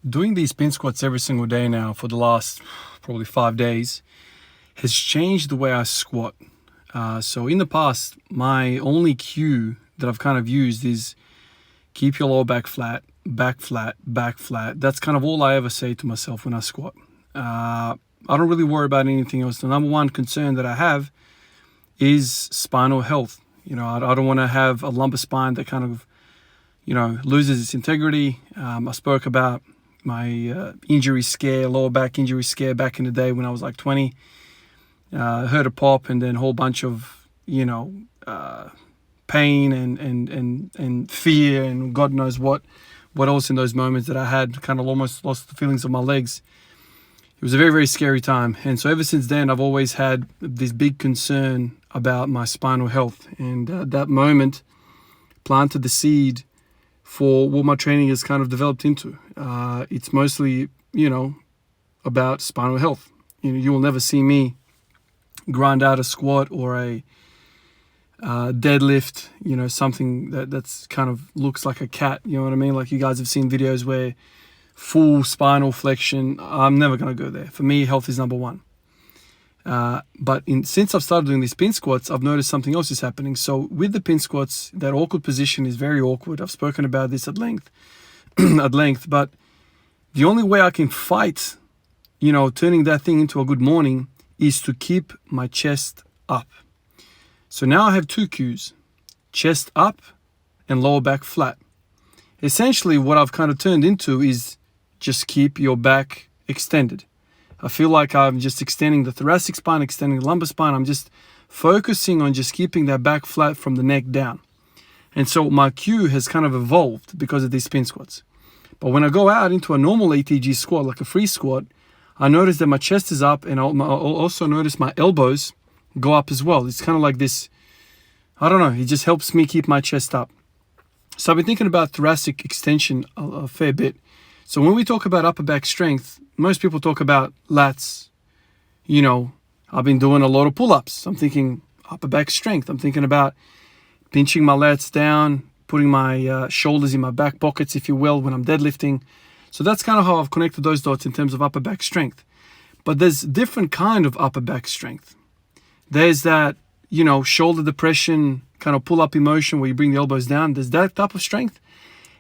Doing these spin squats every single day now for the last probably 5 days has changed the way I squat. So in the past, my only cue that I've kind of used is keep your lower back flat, back flat, back flat. That's kind of all I ever say to myself when I squat. I don't really worry about anything else. The number one concern that I have is spinal health. I don't want to have a lumbar spine that kind of, loses its integrity. I spoke about my injury scare, lower back injury scare back in the day when I was like 20. Heard a pop and then a whole bunch of, pain and fear and God knows what else in those moments that I had. Kind of almost lost the feelings of my legs. It was a very, very scary time. And so ever since then, I've always had this big concern about my spinal health. And that moment planted the seed for what my training has kind of developed into. It's mostly, about spinal health. You will never see me grind out a squat or a deadlift, something that's kind of looks like a cat. You know what I mean? Like you guys have seen videos where full spinal flexion. I'm never going to go there. For me, health is number one. But since I've started doing these pin squats, I've noticed something else is happening. So with the pin squats, that awkward position is very awkward. I've spoken about this at length, but the only way I can fight, turning that thing into a good morning is to keep my chest up. So now I have two cues, chest up and lower back flat. Essentially what I've kind of turned into is just keep your back extended. I feel like I'm just extending the thoracic spine, extending the lumbar spine. I'm just focusing on just keeping that back flat from the neck down. And so my cue has kind of evolved because of these spin squats. But when I go out into a normal ATG squat, like a free squat, I notice that my chest is up and I'll also notice my elbows go up as well. It's kind of like this, I don't know, it just helps me keep my chest up. So I've been thinking about thoracic extension a fair bit. So when we talk about upper back strength, most people talk about lats. I've been doing a lot of pull-ups. I'm thinking upper back strength. I'm thinking about pinching my lats down, putting my shoulders in my back pockets, if you will, when I'm deadlifting. So that's kind of how I've connected those dots in terms of upper back strength. But there's different kind of upper back strength. There's that, shoulder depression, kind of pull-up emotion where you bring the elbows down. There's that type of strength.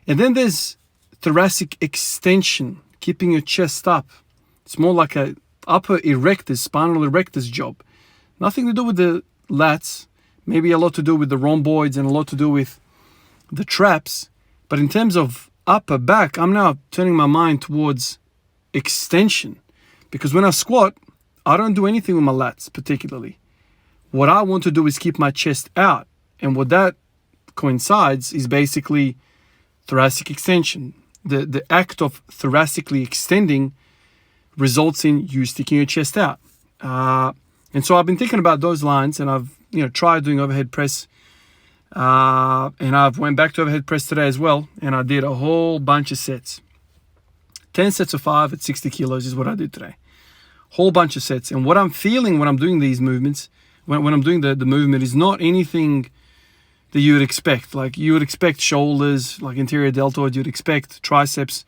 And then there's thoracic extension, keeping your chest up. It's more like a upper erectors, spinal erectors job. Nothing to do with the lats, maybe a lot to do with the rhomboids and a lot to do with the traps. But in terms of upper back, I'm now turning my mind towards extension. Because when I squat, I don't do anything with my lats particularly. What I want to do is keep my chest out. And what that coincides is basically thoracic extension. The act of thoracically extending results in you sticking your chest out. And so I've been thinking about those lines, and I've tried doing overhead press. And I've went back to overhead press today as well, and I did a whole bunch of sets. 10 sets of 5 at 60 kilos is what I did today. Whole bunch of sets. And what I'm feeling when I'm doing these movements, when I'm doing the movement, is not anything that you would expect. Like you would expect shoulders, like anterior deltoid, you'd expect triceps,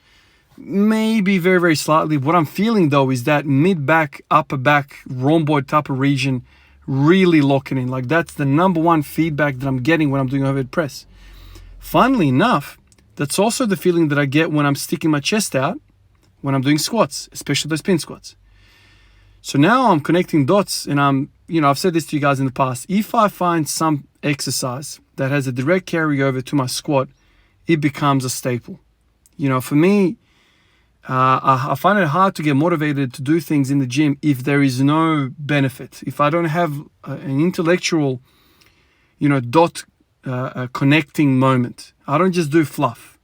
maybe very, very slightly. What I'm feeling though is that mid-back, upper back, rhomboid type of region really locking in. Like that's the number one feedback that I'm getting when I'm doing overhead press. Funnily enough, that's also the feeling that I get when I'm sticking my chest out when I'm doing squats, especially those pin squats. So now I'm connecting dots, and I've said this to you guys in the past. If I find some exercise that has a direct carryover to my squat, it becomes a staple. For me, I find it hard to get motivated to do things in the gym if there is no benefit. If I don't have an intellectual, dot connecting moment. I don't just do fluff.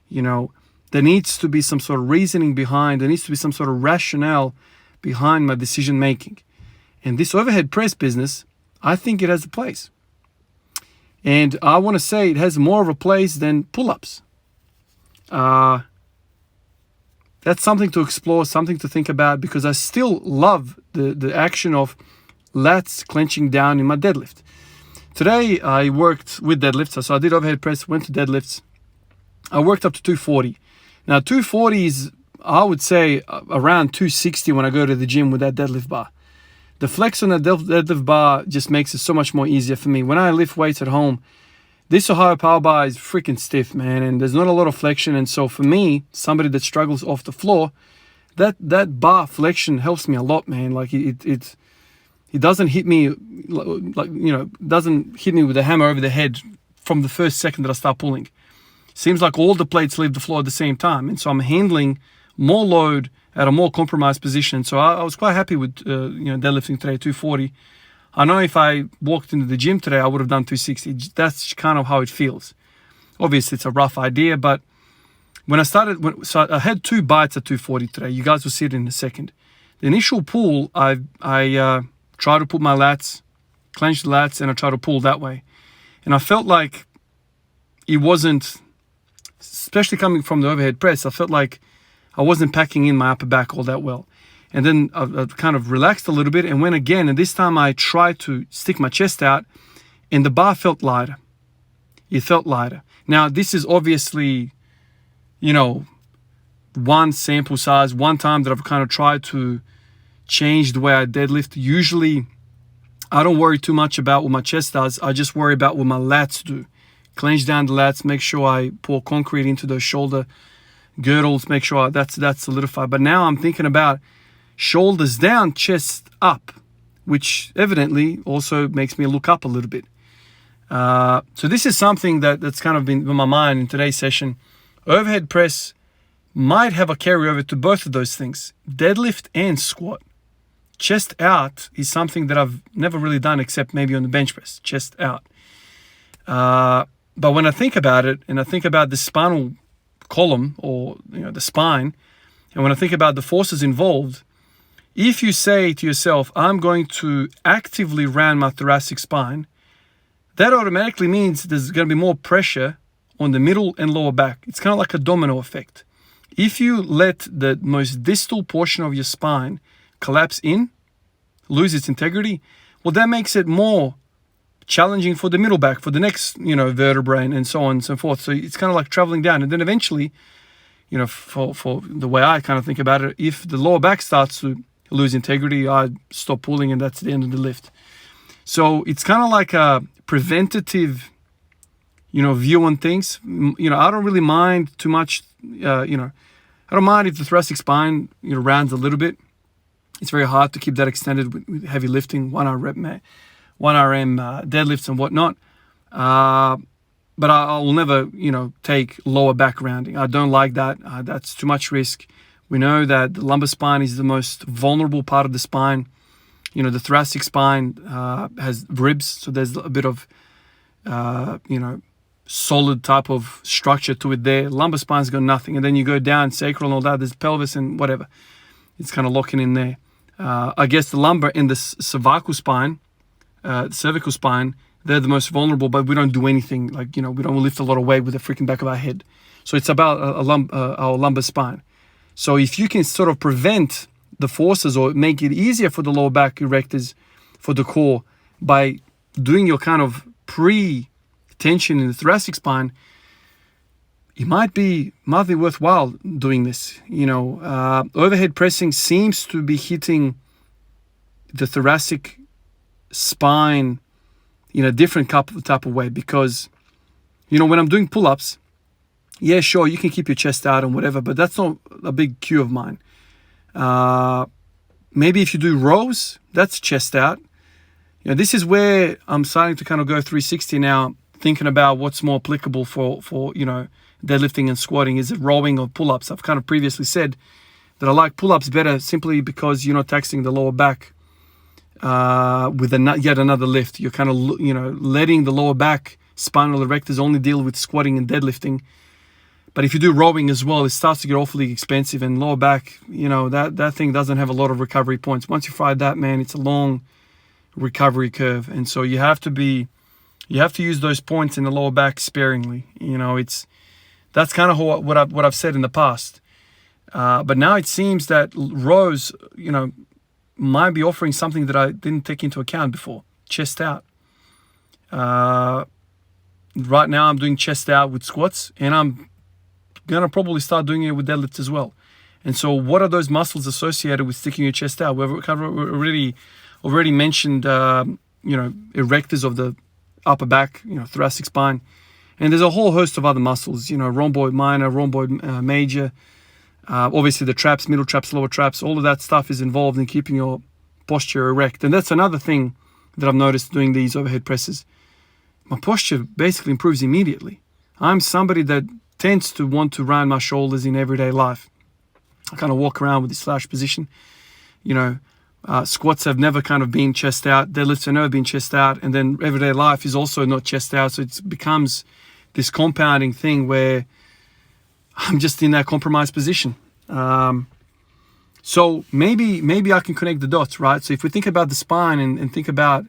There needs to be some sort of reasoning behind. There needs to be some sort of rationale behind my decision making. And this overhead press business, I think it has a place. And I want to say it has more of a place than pull-ups. That's something to explore, something to think about, because I still love the action of lats clenching down in my deadlift. Today I worked with deadlifts, so I did overhead press, went to deadlifts. I worked up to 240. Now 240 is I would say around 260 when I go to the gym with that deadlift bar. The flex on the deadlift bar just makes it so much more easier for me. When I lift weights at home, this Ohio Power Bar is freaking stiff, man, and there's not a lot of flexion. And so for me, somebody that struggles off the floor, that bar flexion helps me a lot, man. Like it doesn't hit me like, you know, doesn't hit me with a hammer over the head from the first second that I start pulling. Seems like all the plates leave the floor at the same time, and so I'm handling more load at a more compromised position. So I was quite happy with deadlifting today, 240. I know if I walked into the gym today, I would have done 260. That's kind of how it feels. Obviously, it's a rough idea, but when I started, so I had 2 bites at 240 today. You guys will see it in a second. The initial pull, I try to put my lats, clench the lats, and I try to pull that way. And I felt like it wasn't, especially coming from the overhead press, I felt like I wasn't packing in my upper back all that well. And then I kind of relaxed a little bit and went again. And this time I tried to stick my chest out and the bar felt lighter. It felt lighter. Now, this is obviously, you know, one sample size, one time that I've kind of tried to change the way I deadlift. Usually, I don't worry too much about what my chest does. I just worry about what my lats do. Clench down the lats, make sure I pour concrete into those shoulder girdles, make sure that's solidified. But now I'm thinking about shoulders down, chest up, which evidently also makes me look up a little bit. So this is something that's kind of been in my mind in today's session. Overhead press might have a carryover to both of those things, deadlift and squat. Chest out is something that I've never really done except maybe on the bench press, chest out. But when I think about it, and I think about the spinal column or the spine, and when I think about the forces involved, if you say to yourself, I'm going to actively round my thoracic spine, that automatically means there's going to be more pressure on the middle and lower back. It's kind of like a domino effect. If you let the most distal portion of your spine collapse in, lose its integrity, well, that makes it more challenging for the middle back, for the next, vertebrae and so on and so forth. So it's kind of like traveling down. And then eventually, for the way I kind of think about it, if the lower back starts to lose integrity, I stop pulling and that's the end of the lift. So it's kind of like a preventative, view on things. I don't really mind too much, I don't mind if the thoracic spine, rounds a little bit. It's very hard to keep that extended with heavy lifting, 1 RM deadlifts and whatnot. But I will never, take lower back rounding. I don't like that. That's too much risk. We know that the lumbar spine is the most vulnerable part of the spine. The thoracic spine has ribs, so there's a bit of, solid type of structure to it there. Lumbar spine's got nothing. And then you go down, sacral and all that, there's pelvis and whatever. It's kind of locking in there. I guess the lumbar and the cervical spine, they're the most vulnerable, but we don't do anything. Like, we don't lift a lot of weight with the freaking back of our head. So it's about our lumbar spine. So if you can sort of prevent the forces or make it easier for the lower back erectors, for the core, by doing your kind of pre-tension in the thoracic spine, it might be worthwhile doing this. Overhead pressing seems to be hitting the thoracic spine in a different type of way, because when I'm doing pull-ups, yeah, sure, you can keep your chest out and whatever, but that's not a big cue of mine. Maybe if you do rows, that's chest out. This is where I'm starting to kind of go 360 now, thinking about what's more applicable for deadlifting and squatting. Is it rowing or pull-ups? I've kind of previously said that I like pull-ups better simply because you're not taxing the lower back with yet another lift. You're kind of letting the lower back spinal erectors only deal with squatting and deadlifting. But if you do rowing as well, it starts to get awfully expensive, and lower back, that thing doesn't have a lot of recovery points. Once you fry that, man, it's a long recovery curve, and so you have to use those points in the lower back sparingly. That's kind of what I've said in the past. But now it seems that rows, might be offering something that I didn't take into account before. Chest out. Right now I'm doing chest out with squats, and I'm gonna probably start doing it with deadlifts as well. And so what are those muscles associated with sticking your chest out? We've already mentioned, erectors of the upper back, thoracic spine. And there's a whole host of other muscles, rhomboid minor, rhomboid major, obviously the traps, middle traps, lower traps, all of that stuff is involved in keeping your posture erect. And that's another thing that I've noticed doing these overhead presses. My posture basically improves immediately. I'm somebody that tends to want to round my shoulders in everyday life. I kind of walk around with this slouch position. Squats have never kind of been chest out. Deadlifts have never been chest out. And then everyday life is also not chest out. So it becomes this compounding thing where I'm just in that compromised position. So maybe I can connect the dots, right? So if we think about the spine and think about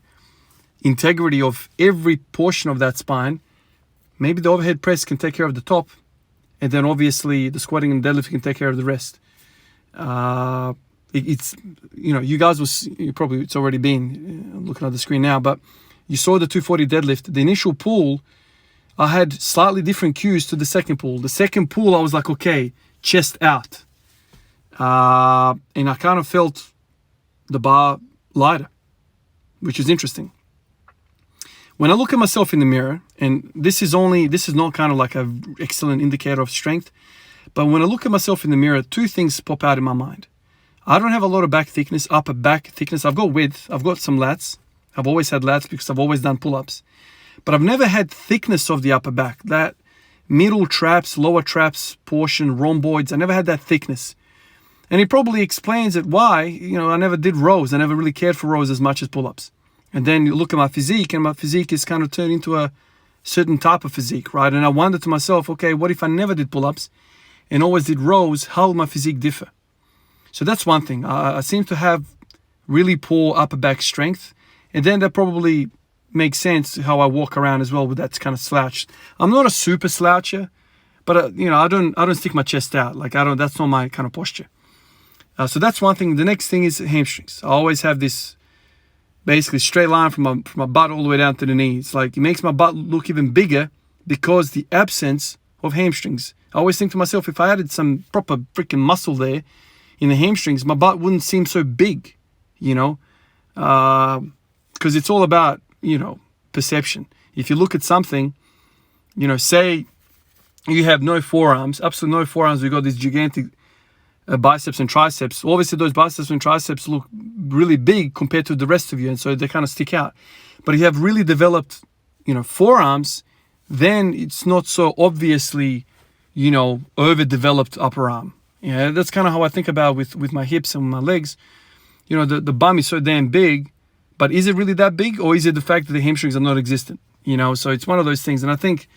integrity of every portion of that spine, maybe the overhead press can take care of the top, and then obviously the squatting and deadlift can take care of the rest. It's you guys it's already been, I'm looking at the screen now, but you saw the 240 deadlift. The initial pull, I had slightly different cues to the second pull. The second pull, I was like, okay, chest out. And I kind of felt the bar lighter, which is interesting. When I look at myself in the mirror, and this is not kind of like an excellent indicator of strength, but when I look at myself in the mirror, two things pop out in my mind. I don't have a lot of back thickness, upper back thickness. I've got width. I've got some lats. I've always had lats because I've always done pull-ups. But I've never had thickness of the upper back. That middle traps, lower traps portion, rhomboids, I never had that thickness. And it probably explains it why, I never did rows. I never really cared for rows as much as pull-ups. And then you look at my physique, and my physique is kind of turned into a certain type of physique, right? And I wondered to myself, okay, what if I never did pull-ups and always did rows? How would my physique differ? So that's one thing. I seem to have really poor upper back strength. And then that probably makes sense how I walk around as well with that kind of slouch. I'm not a super sloucher, but I don't stick my chest out. That's not my kind of posture. So that's one thing. The next thing is hamstrings. I always have this basically straight line from my butt all the way down to the knees. Like, it makes my butt look even bigger because the absence of hamstrings. I always think to myself, if I added some proper freaking muscle there in the hamstrings, my butt wouldn't seem so big, because it's all about, perception. If you look at something, say you have no forearms, absolutely no forearms, we've got these gigantic biceps and triceps. Obviously, those biceps and triceps look really big compared to the rest of you, and so they kind of stick out. But if you have really developed, forearms, then it's not so obviously, overdeveloped upper arm. Yeah, that's kind of how I think about with my hips and my legs. The bum is so damn big, but is it really that big, or is it the fact that the hamstrings are not existent? So it's one of those things. And I think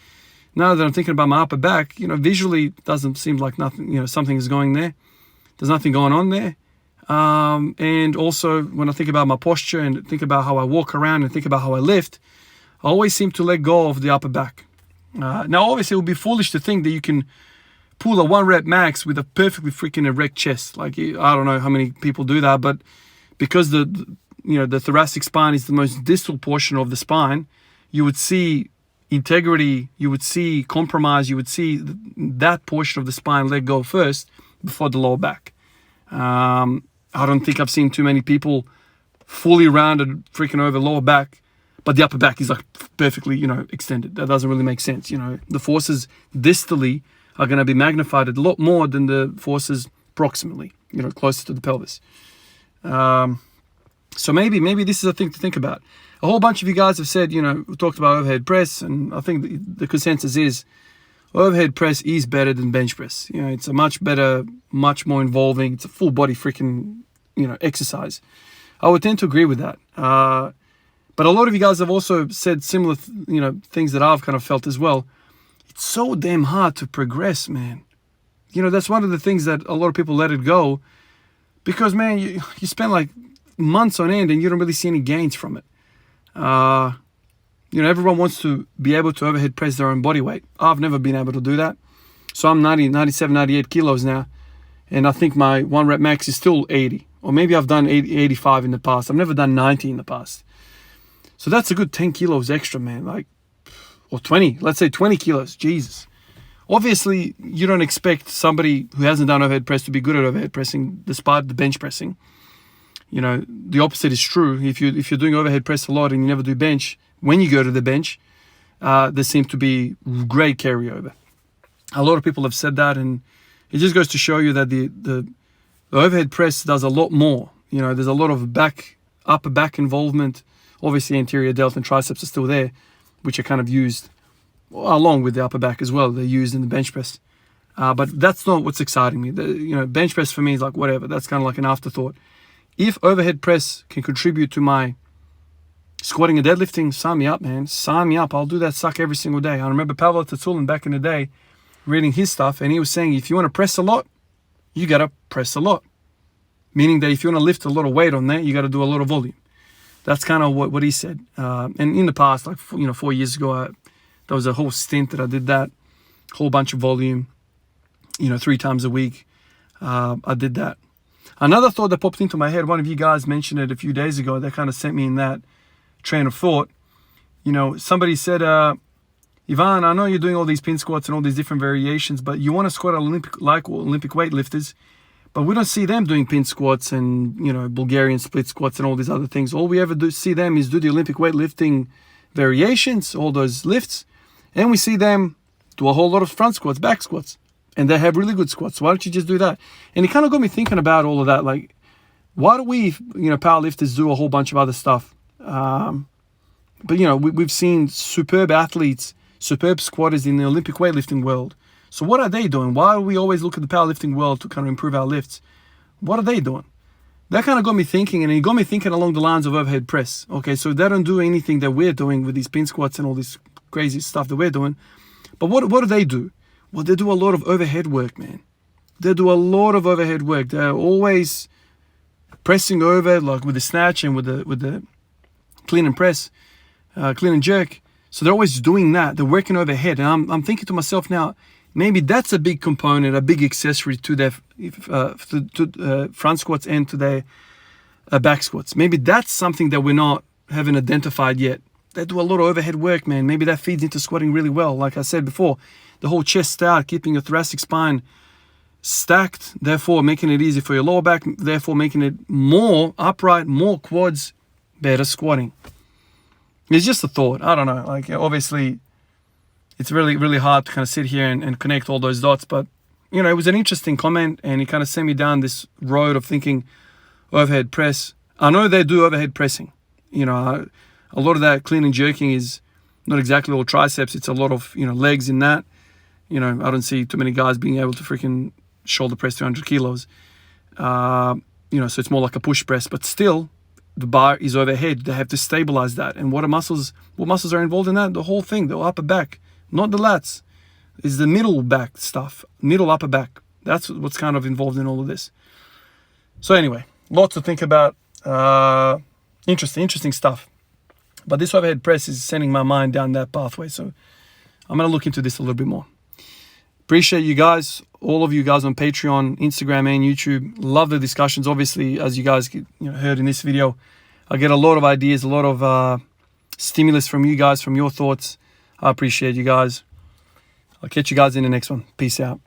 now that I'm thinking about my upper back, visually it doesn't seem like nothing, something is going there. There's nothing going on there. And also when I think about my posture and think about how I walk around and think about how I lift, I always seem to let go of the upper back. Now, obviously, it would be foolish to think that you can pull a 1 rep max with a perfectly freaking erect chest. Like, I don't know how many people do that, but because the thoracic spine is the most distal portion of the spine, you would see integrity, you would see compromise, you would see that portion of the spine let go first before the lower back. I don't think I've seen too many people fully rounded freaking over lower back, but the upper back is like perfectly, extended. That doesn't really make sense. The forces distally are going to be magnified a lot more than the forces proximally, closer to the pelvis. So maybe this is a thing to think about. A whole bunch of you guys have said, we talked about overhead press, and I think the consensus is overhead press is better than bench press. It's a much better, much more involving, it's a full body freaking, exercise. I would tend to agree with that. But a lot of you guys have also said similar, things that I've kind of felt as well. It's so damn hard to progress, man. That's one of the things that a lot of people let it go because, man, you spend like months on end and you don't really see any gains from it. Everyone wants to be able to overhead press their own body weight. I've never been able to do that. So I'm 97, 98 kilos now. And I think my 1 rep max is still 80. Or maybe I've done 80, 85 in the past. I've never done 90 in the past. So that's a good 10 kilos extra, man. Or 20. Let's say 20 kilos. Jesus. Obviously, you don't expect somebody who hasn't done overhead press to be good at overhead pressing despite the bench pressing. You know, the opposite is true. If you're doing overhead press a lot and you never do bench, when you go to the bench, there seems to be great carryover. A lot of people have said that, and it just goes to show you that the overhead press does a lot more. You know, there's a lot of upper back involvement. Obviously, anterior delt and triceps are still there, which are kind of used along with the upper back as well. They're used in the bench press. But that's not what's exciting me. Bench press for me is like whatever. That's kind of like an afterthought. If overhead press can contribute to my squatting and deadlifting, sign me up, man. Sign me up. I'll do that suck every single day. I remember Pavel Tsatsouline back in the day reading his stuff, and he was saying if you want to press a lot, you got to press a lot. Meaning that if you want to lift a lot of weight on that, you got to do a lot of volume. That's kind of what he said. And in the past, like 4 years ago, there was a whole stint that I did that, whole bunch of volume, 3 times a week. I did that. Another thought that popped into my head, one of you guys mentioned it a few days ago, that kind of sent me in that train of thought. Somebody said, Ivan, I know you're doing all these pin squats and all these different variations, but you want to squat Olympic weightlifters, but we don't see them doing pin squats and, Bulgarian split squats and all these other things. All we ever see them is do the Olympic weightlifting variations, all those lifts, and we see them do a whole lot of front squats, back squats, and they have really good squats. Why don't you just do that? And it kind of got me thinking about all of that. Like, why do we, powerlifters do a whole bunch of other stuff? But, we've seen superb athletes, superb squatters in the Olympic weightlifting world. So what are they doing? Why do we always look at the powerlifting world to kind of improve our lifts? What are they doing? That kind of got me thinking, and it got me thinking along the lines of overhead press. Okay, so they don't do anything that we're doing with these pin squats and all this crazy stuff that we're doing. But what do they do? Well, they do a lot of overhead work, man. They do a lot of overhead work. They're always pressing over, like with the snatch and with the clean and press, clean and jerk. So they're always doing that. They're working overhead. And I'm thinking to myself now, maybe that's a big component, a big accessory to their front squats and to their back squats. Maybe that's something that we haven't identified yet. They do a lot of overhead work, man. Maybe that feeds into squatting really well. Like I said before, the whole chest out, keeping your thoracic spine stacked, therefore making it easy for your lower back, therefore making it more upright, more quads, better squatting. It's just a thought. I don't know. Like, obviously, it's really, really hard to kind of sit here and connect all those dots. But, it was an interesting comment, and it kind of sent me down this road of thinking overhead press. I know they do overhead pressing. A lot of that clean and jerking is not exactly all triceps. It's a lot of, legs in that. I don't see too many guys being able to freaking shoulder press 200 kilos. So it's more like a push press. But still, the bar is overhead. They have to stabilize that. And what muscles are involved in that? The whole thing, the upper back. Not the lats. It's the middle back stuff. Middle upper back. That's what's kind of involved in all of this. So anyway, lots to think about. Interesting stuff. But this overhead press is sending my mind down that pathway. So I'm going to look into this a little bit more. Appreciate you guys, all of you guys on Patreon, Instagram, and YouTube. Love the discussions. Obviously, as you guys heard in this video, I get a lot of ideas, a lot of stimulus from you guys, from your thoughts. I appreciate you guys. I'll catch you guys in the next one. Peace out.